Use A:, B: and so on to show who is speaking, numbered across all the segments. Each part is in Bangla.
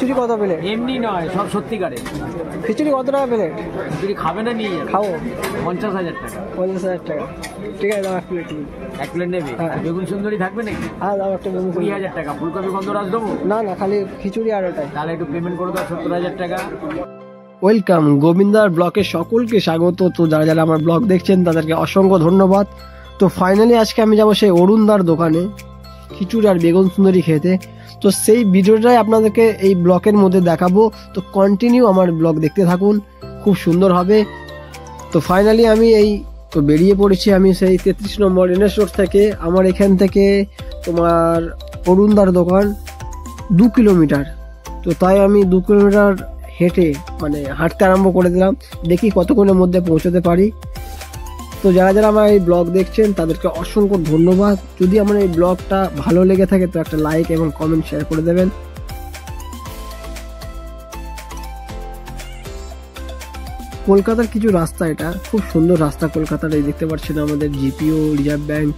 A: খিচুড়ি কত প্লেট?
B: এমনি নয়, সব সত্যিকারের।
A: খিচুড়ি কত টাকা প্লেট?
B: খিচুড়ি খাবে না নিয়ে যাবে।
A: খাবো।
B: 50,000 টাকা।
A: 50,000 টাকা, ঠিক আছে, দাও এক প্লেট।
B: এক প্লেট নেবে? আর বেগুন সুন্দরী থাকবে নাকি?
A: হ্যাঁ দাও একটা বেগুন।
B: 20,000 টাকা। ফুলকপি গন্ধরাজ দেবো?
A: না না, খালি খিচুড়ি আর ওটাই।
B: তাহলে একটু পেমেন্ট করে দাও, 70,000 টাকা।
A: ওয়েলকাম, গোবিন্দার ব্লকে সকলকে স্বাগত। তো যারা যারা আমার ব্লগ দেখছেন তাদেরকে অসংখ্য ধন্যবাদ। তো ফাইনালি আজকে আমি যাবো সেই অরুণদার দোকানে খিচুড়ি আর বেগুন সুন্দরী খেতে। তো সেই ভিডিওটাই আপনাদেরকে এই ব্লগের মধ্যে দেখাবো। তো কন্টিনিউ আমার ব্লগ দেখতে থাকুন, খুব সুন্দর হবে। তো ফাইনালি আমি তো বেরিয়ে পড়েছি আমি সেই 33 নম্বর এনএস রোড থেকে। আমার এখান থেকে তোমার অরুণদার দোকান 2 কিলোমিটার। তো তাই আমি 2 কিলোমিটার হেঁটে হাঁটতে আরম্ভ করে দিলাম, দেখি কতক্ষণের মধ্যে পৌঁছতে পারি। তো যারা যারা আমার এই ব্লগ দেখছেন তাদেরকে অসংখ্য ধন্যবাদ। যদি আমার এই ব্লগটা ভালো লেগে থাকে তো একটা লাইক এবং কমেন্ট শেয়ার করে দেবেন। কলকাতার কিছু রাস্তা, এটা খুব সুন্দর রাস্তা কলকাতার। এই দেখতে পাচ্ছেন আমাদের জিপিও, রিজার্ভ ব্যাংক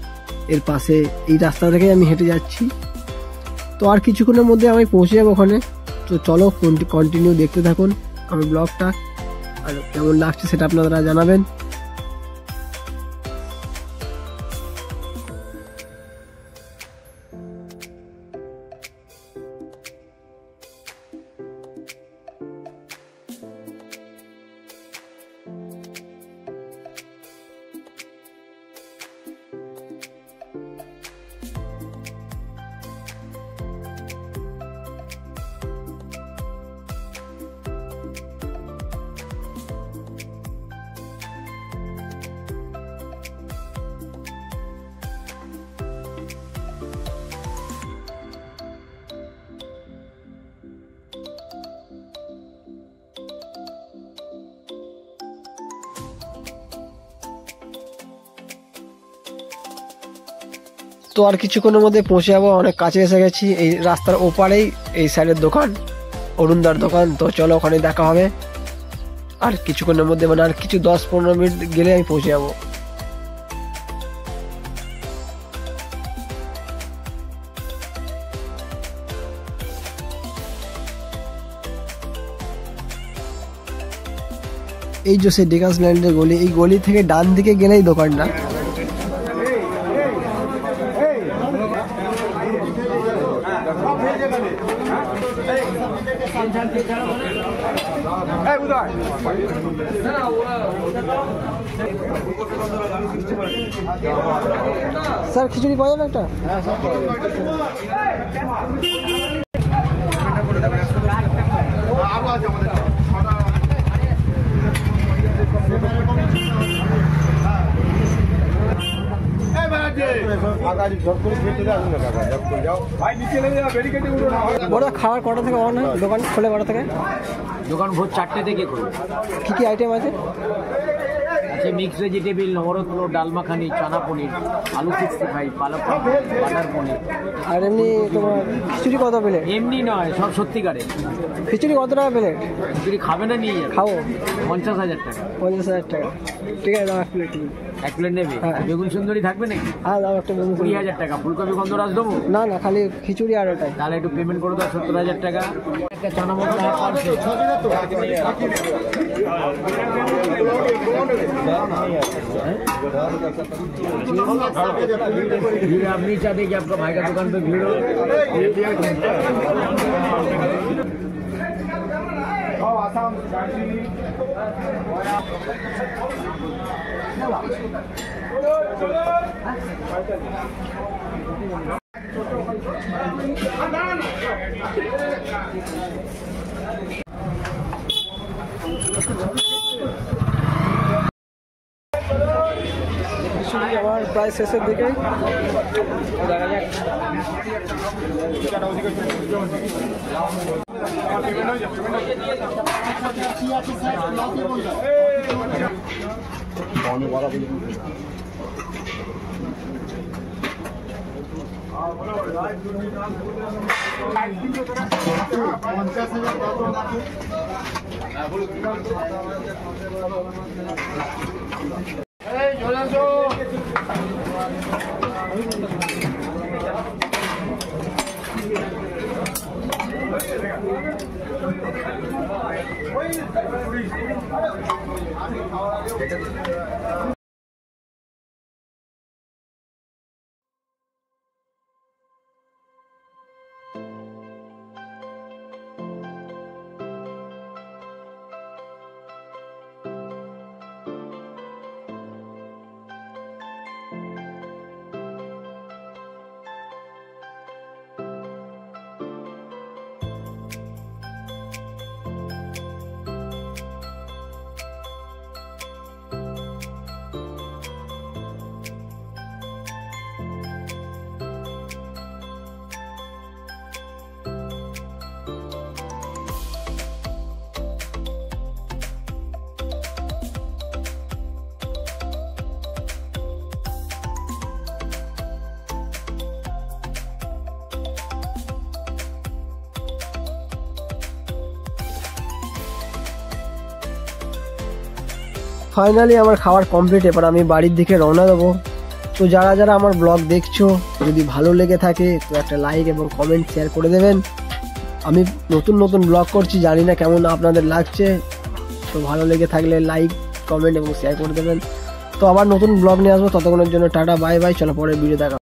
A: এর পাশে এই রাস্তা থেকে আমি হেঁটে যাচ্ছি। তো আর কিছুক্ষণের মধ্যে আমি পৌঁছে যাবো ওখানে। তো চলো কন্টিনিউ দেখতে থাকুন আমার ব্লগটা, আর কেমন লাগছে সেটা আপনারা জানাবেন। তো আর কিছুক্ষণের মধ্যে পৌঁছে যাবো, অনেক কাছে এসে গেছি। এই রাস্তার ওপারেই এই সাইডের দোকান, অরুণদার দোকান। তো চলো ওখানে দেখা হবে আর কিছুক্ষণের মধ্যে, আর কিছু 10-15 মিনিট গেলে আমি পৌঁছে যাবো। এই যে সে ডেকাস ল্যান্ডের গলি, এই গলি থেকে ডান দিকে গেলেই দোকানটা। স্যার খিচুড়ি পাওয়া যাবে একটা? খাওয়ার কটা থেকে অন হয়? দোকান খোলে কটা থেকে?
B: দোকান ভোর 4টে থেকে খোলে।
A: কি কি আইটেম আছে?
B: আছে মিক্স ভেজিটেবিল, নবরত্ন, ডাল মাখানি, চানা পনির, আলু 65, পালক পনির, বাটার পনির।
A: আর এমনি তোমার খিচুড়ি কত প্লেট?
B: এমনি নয়, সব সত্যিকারের।
A: খিচুড়ি কত টাকা প্লেট?
B: খিচুড়ি খাবে না নিয়ে যাবে।
A: খাবো।
B: 50,000 টাকা।
A: 50,000 টাকা, ঠিক আছে, দাও এক প্লেট।
B: এক প্লেট নেবে? বেগুন সুন্দরী থাকবে নাকি?
A: হ্যাঁ দাও একটা বেগুন।
B: 20,000 টাকা। ফুলকপি গন্ধরাজ দেবো?
A: না না, খালি খিচুড়ি আর ওটাই।
B: তাহলে একটু পেমেন্ট করে দাও, 70,000 টাকা। একটা চানা মশলা आप नहीं चाहते कि आपका भाई का दुकान पे भीड़ हो?
A: আমার প্রায় শেষের দিকে। দেখা যাক। ফাইনালি আমার খাবার কমপ্লিট, এবার আমি বাড়ির দিকে রওনা দেবো। তো যারা যারা আমার ব্লগ দেখছো, যদি ভালো লেগে থাকে তো একটা লাইক এবং কমেন্ট শেয়ার করে দেবেন। আমি নতুন নতুন ব্লগ করছি, জানি না কেমন আপনাদের লাগছে, তো ভালো লেগে থাকলে লাইক কমেন্ট এবং শেয়ার করে দেবেন। তো আবার নতুন ব্লগ নিয়ে আসবো, ততক্ষণের জন্য টাটা বাই বাই। চলো পরের ভিডিও দেখা।